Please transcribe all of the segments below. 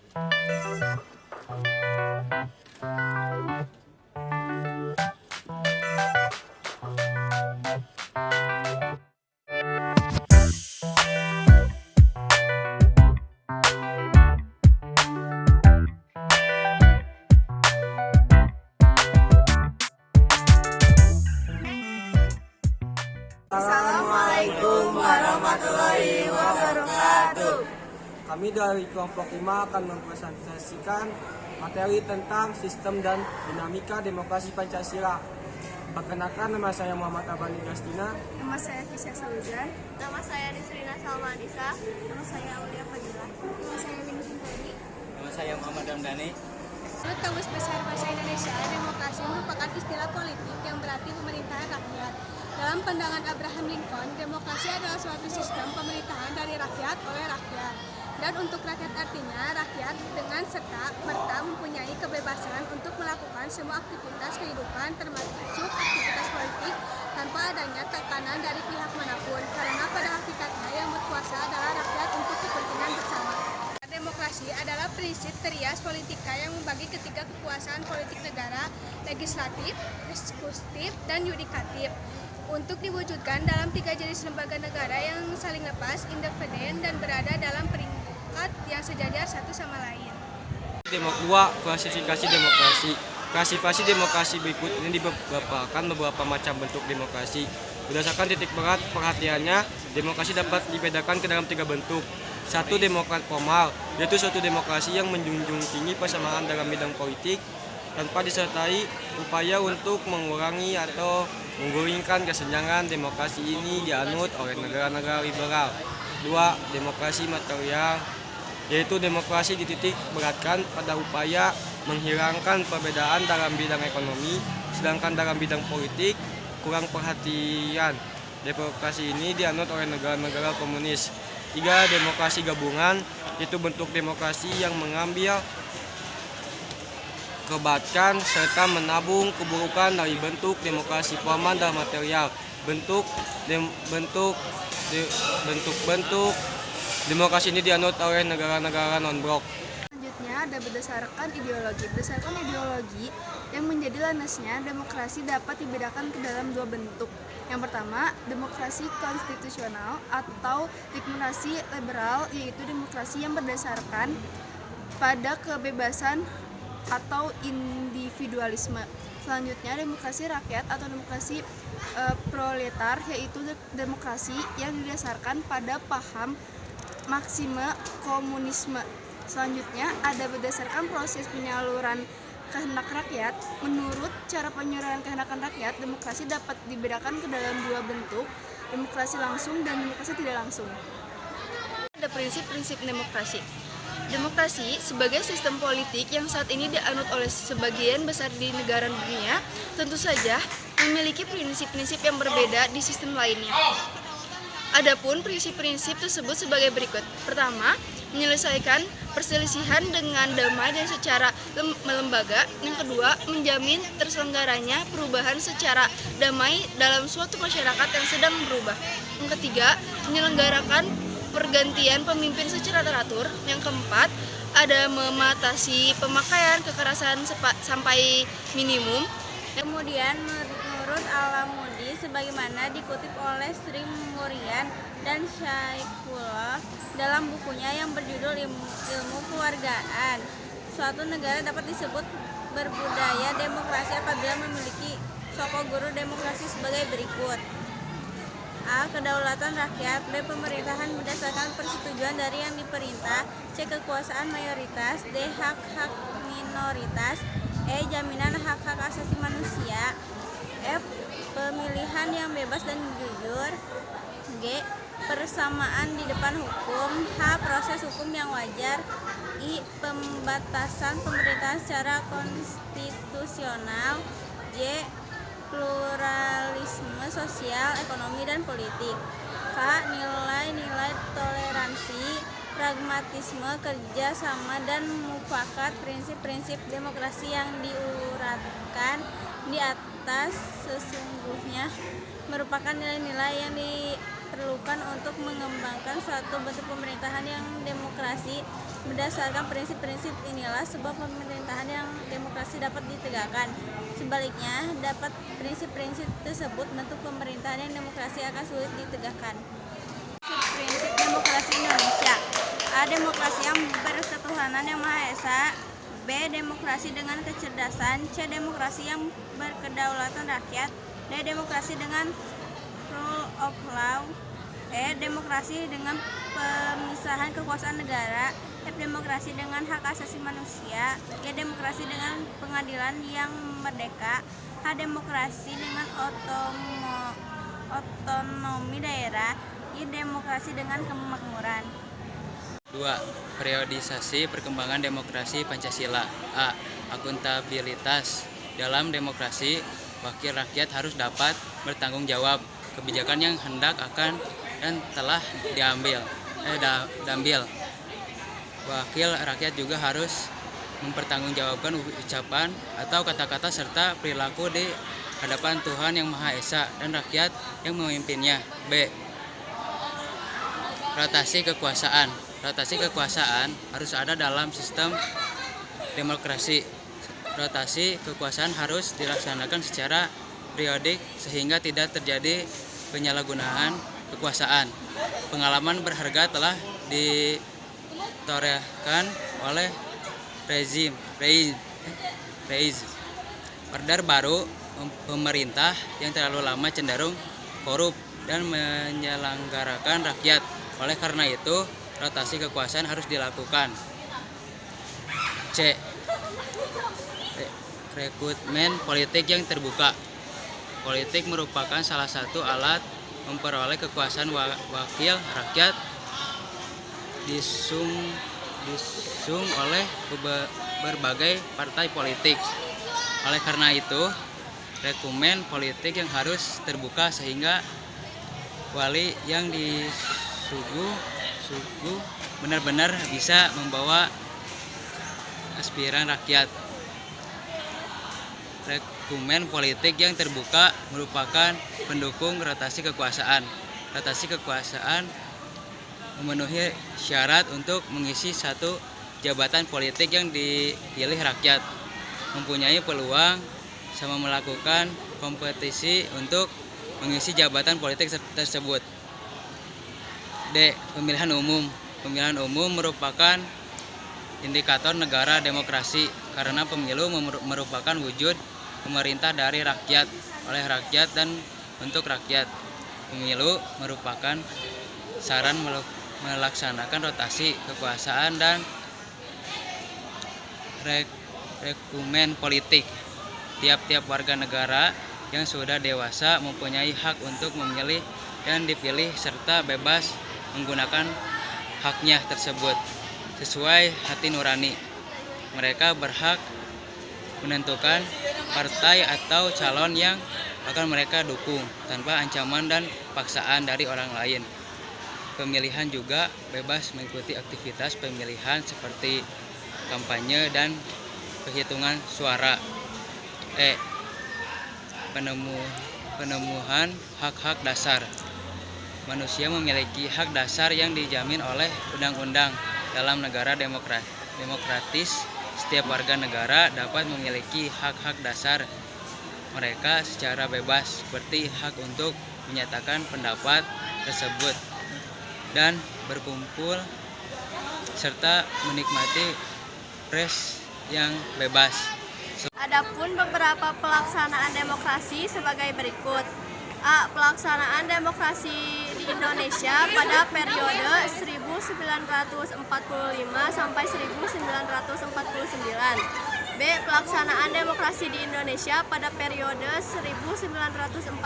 Assalamualaikum warahmatullahi wabarakatuh. Kami dari kelompok 5 akan mempresentasikan materi tentang sistem dan dinamika demokrasi Pancasila. Perkenalkan, nama saya Muhammad Abani Gastina. Nama saya Kisah Sauzan. Nama saya Nisrina Salma Anissa. Nama saya Aulia Fadilah. Nama saya Lini Sintoni. Nama saya Muhammad Ramdhani. Menurut Kamus Besar Bahasa Indonesia, demokrasi merupakan istilah politik yang berarti pemerintahan rakyat. Dalam pandangan Abraham Lincoln, demokrasi adalah suatu sistem pemerintahan dari rakyat oleh rakyat. Dan untuk rakyat artinya, rakyat dengan serta-merta mempunyai kebebasan untuk melakukan semua aktivitas kehidupan termasuk aktivitas politik tanpa adanya tekanan dari pihak manapun. Karena pada hakikatnya yang berkuasa adalah rakyat untuk kepentingan bersama. Demokrasi adalah prinsip terias politika yang membagi ketiga kekuasaan politik negara, legislatif, eksekutif, dan yudikatif, untuk diwujudkan dalam 3 jenis lembaga negara yang saling lepas, independen, dan berada dalam peringkat yang sejajar satu sama lain. 2. Klasifikasi demokrasi. Klasifikasi demokrasi berikut ini dibeberkan beberapa macam bentuk demokrasi. Berdasarkan titik berat perhatiannya, demokrasi dapat dibedakan ke dalam 3 bentuk. 1. Demokrat formal, yaitu suatu demokrasi yang menjunjung tinggi persamaan dalam bidang politik tanpa disertai upaya untuk mengurangi atau menggulingkan kesenjangan. Demokrasi ini dianut oleh negara-negara liberal. 2. Demokrasi material, yaitu demokrasi dititik beratkan pada upaya menghilangkan perbedaan dalam bidang ekonomi, sedangkan dalam bidang politik kurang perhatian. Demokrasi ini dianut oleh negara-negara komunis. 3. Demokrasi gabungan, yaitu bentuk demokrasi yang mengambil kebaikan serta menabung keburukan dari bentuk demokrasi formal dan material. Bentuk demokrasi ini dianut oleh negara-negara non-blok. Selanjutnya ada berdasarkan ideologi. Berdasarkan ideologi yang menjadi landasannya, demokrasi dapat dibedakan ke dalam 2 bentuk. Yang pertama, demokrasi konstitusional atau demokrasi liberal, yaitu demokrasi yang berdasarkan pada kebebasan atau individualisme. Selanjutnya, demokrasi rakyat atau demokrasi proletar, yaitu demokrasi yang didasarkan pada paham maksime komunisme. Selanjutnya, ada berdasarkan proses penyaluran kehendak rakyat. Menurut cara penyaluran kehendak rakyat, demokrasi dapat dibedakan ke dalam 2 bentuk, demokrasi langsung dan demokrasi tidak langsung. Ada prinsip-prinsip demokrasi. Demokrasi sebagai sistem politik yang saat ini dianut oleh sebagian besar di negara dunia, tentu saja memiliki prinsip-prinsip yang berbeda di sistem lainnya. Adapun prinsip-prinsip tersebut sebagai berikut. Pertama, menyelesaikan perselisihan dengan damai dan secara lembaga. Yang kedua, menjamin terselenggaranya perubahan secara damai dalam suatu masyarakat yang sedang berubah. Yang ketiga, menyelenggarakan pergantian pemimpin secara teratur. Yang keempat, ada mematasi pemakaian kekerasan sampai minimum. Kemudian menurut Alamudi, sebagaimana dikutip oleh Sri Mulyani dan Syaifullah dalam bukunya yang berjudul Ilmu Kewargaan, suatu negara dapat disebut berbudaya demokrasi apabila memiliki soko guru demokrasi sebagai berikut. A. Kedaulatan rakyat. B. Pemerintahan berdasarkan persetujuan dari yang diperintah. C. Kekuasaan mayoritas. D. Hak-hak minoritas. E. Jaminan hak-hak asasi manusia. F. Pemilihan yang bebas dan jujur. G. Persamaan di depan hukum. H. Proses hukum yang wajar. I. Pembatasan pemerintahan secara konstitusional. J. Pluralisme sosial, ekonomi, dan politik. K. Nilai-nilai toleransi, pragmatisme, kerja sama, dan mufakat. Prinsip-prinsip demokrasi yang diuratkan di atas sesungguhnya merupakan nilai-nilai yang diperlukan untuk mengembangkan suatu bentuk pemerintahan yang demokrasi. Berdasarkan prinsip-prinsip inilah sebuah pemerintahan yang demokrasi dapat ditegakkan. Sebaliknya, dapat prinsip-prinsip tersebut bentuk pemerintahan yang demokrasi akan sulit ditegakkan. Prinsip demokrasi Indonesia. A. Demokrasi yang berketuhanan yang Maha Esa. B. Demokrasi dengan kecerdasan. C. Demokrasi yang berkedaulatan rakyat. D. Demokrasi dengan rule of law. E. Demokrasi dengan pemisahan kekuasaan negara. F. Demokrasi dengan hak asasi manusia. G. Demokrasi dengan pengadilan yang merdeka. H. Demokrasi dengan otonomi daerah. I. Demokrasi dengan kemakmuran. 2. Periodisasi perkembangan demokrasi Pancasila. A. Akuntabilitas. Dalam demokrasi, wakil rakyat harus dapat bertanggung jawab kebijakan yang hendak akan dan telah diambil. Wakil rakyat juga harus mempertanggungjawabkan ucapan atau kata-kata serta perilaku di hadapan Tuhan Yang Maha Esa dan rakyat yang memimpinnya. B. Rotasi kekuasaan. Rotasi kekuasaan harus ada dalam sistem demokrasi. Rotasi kekuasaan harus dilaksanakan secara periodik sehingga tidak terjadi penyalahgunaan kekuasaan. Pengalaman berharga telah ditorehkan oleh rezim Orde Baru pemerintah yang terlalu lama cenderung korup dan menyelenggarakan rakyat. Oleh karena itu, rotasi kekuasaan harus dilakukan. C. Rekrutmen politik yang terbuka. Politik merupakan salah satu alat memperoleh kekuasaan wakil rakyat disung oleh berbagai partai politik. Oleh karena itu, rekrutmen politik yang harus terbuka sehingga wali yang disuguh benar-benar bisa membawa aspiran rakyat. Rekrutmen politik yang terbuka merupakan pendukung rotasi kekuasaan. Rotasi kekuasaan memenuhi syarat untuk mengisi satu jabatan politik yang dipilih rakyat, mempunyai peluang sama melakukan kompetisi untuk mengisi jabatan politik tersebut. D. Pemilihan umum. Pemilihan umum merupakan indikator negara demokrasi karena pemilu merupakan wujud pemerintah dari rakyat, oleh rakyat dan untuk rakyat. Pemilu merupakan saran melaksanakan rotasi kekuasaan dan rekrutmen politik. Tiap-tiap warga negara yang sudah dewasa mempunyai hak untuk memilih dan dipilih serta bebas menggunakan haknya tersebut sesuai hati nurani. Mereka berhak menentukan partai atau calon yang akan mereka dukung tanpa ancaman dan paksaan dari orang lain. Pemilihan juga bebas mengikuti aktivitas pemilihan seperti kampanye dan penghitungan suara. E. Penemuan hak-hak dasar. Manusia memiliki hak dasar yang dijamin oleh undang-undang. Dalam negara demokratis, setiap warga negara dapat memiliki hak-hak dasar mereka secara bebas, seperti hak untuk menyatakan pendapat tersebut dan berkumpul serta menikmati pers yang bebas. Adapun beberapa pelaksanaan demokrasi sebagai berikut. A. Pelaksanaan demokrasi di Indonesia pada periode 1945 sampai 1949. B. Pelaksanaan demokrasi di Indonesia pada periode 1949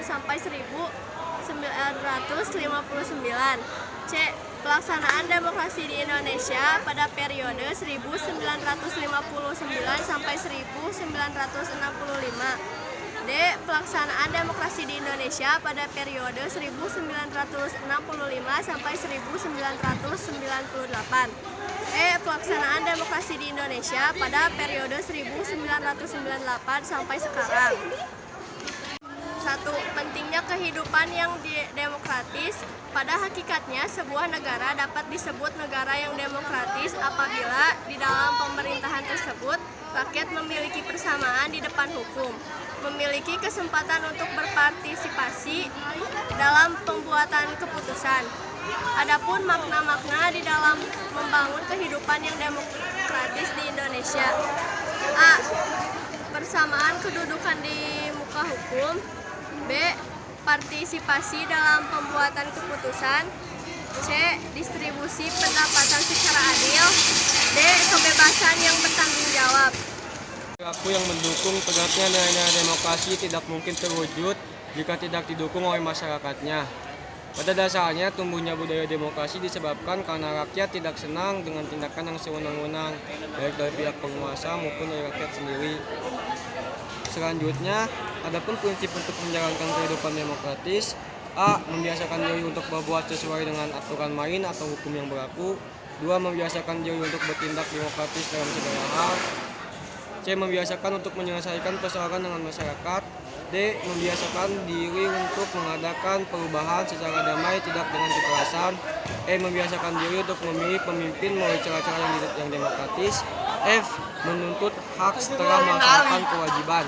sampai 1959. C. Pelaksanaan demokrasi di Indonesia pada periode 1959 sampai 1965. D. Pelaksanaan demokrasi di Indonesia pada periode 1965 sampai 1998. E. Pelaksanaan demokrasi di Indonesia pada periode 1998 sampai sekarang. 1. Pentingnya terciptanya kehidupan yang demokratis. Pada hakikatnya, sebuah negara dapat disebut negara yang demokratis apabila di dalam pemerintahan tersebut rakyat memiliki persamaan di depan hukum, memiliki kesempatan untuk berpartisipasi dalam pembuatan keputusan. Adapun makna-makna di dalam membangun kehidupan yang demokratis di Indonesia. A. Persamaan kedudukan di muka hukum. B. Partisipasi dalam pembuatan keputusan. C. Distribusi pendapatan secara adil. D. Kebebasan yang bertanggung jawab. Perilaku yang mendukung tegaknya nilai-nilai demokrasi tidak mungkin terwujud jika tidak didukung oleh masyarakatnya. Pada dasarnya, tumbuhnya budaya demokrasi disebabkan karena rakyat tidak senang dengan tindakan yang sewenang-wenang, baik dari pihak penguasa maupun dari rakyat sendiri. Selanjutnya, adapun prinsip untuk menjalankan kehidupan demokratis: A. Membiasakan diri untuk berbuat sesuai dengan aturan main atau hukum yang berlaku. 2. Membiasakan diri untuk bertindak demokratis dalam segala hal. C. Membiasakan untuk menyelesaikan persoalan dengan masyarakat. D. Membiasakan diri untuk mengadakan perubahan secara damai, tidak dengan kekerasan. E. Membiasakan diri untuk memilih pemimpin melalui cara-cara yang demokratis. F. Menuntut hak setelah melaksanakan kewajiban.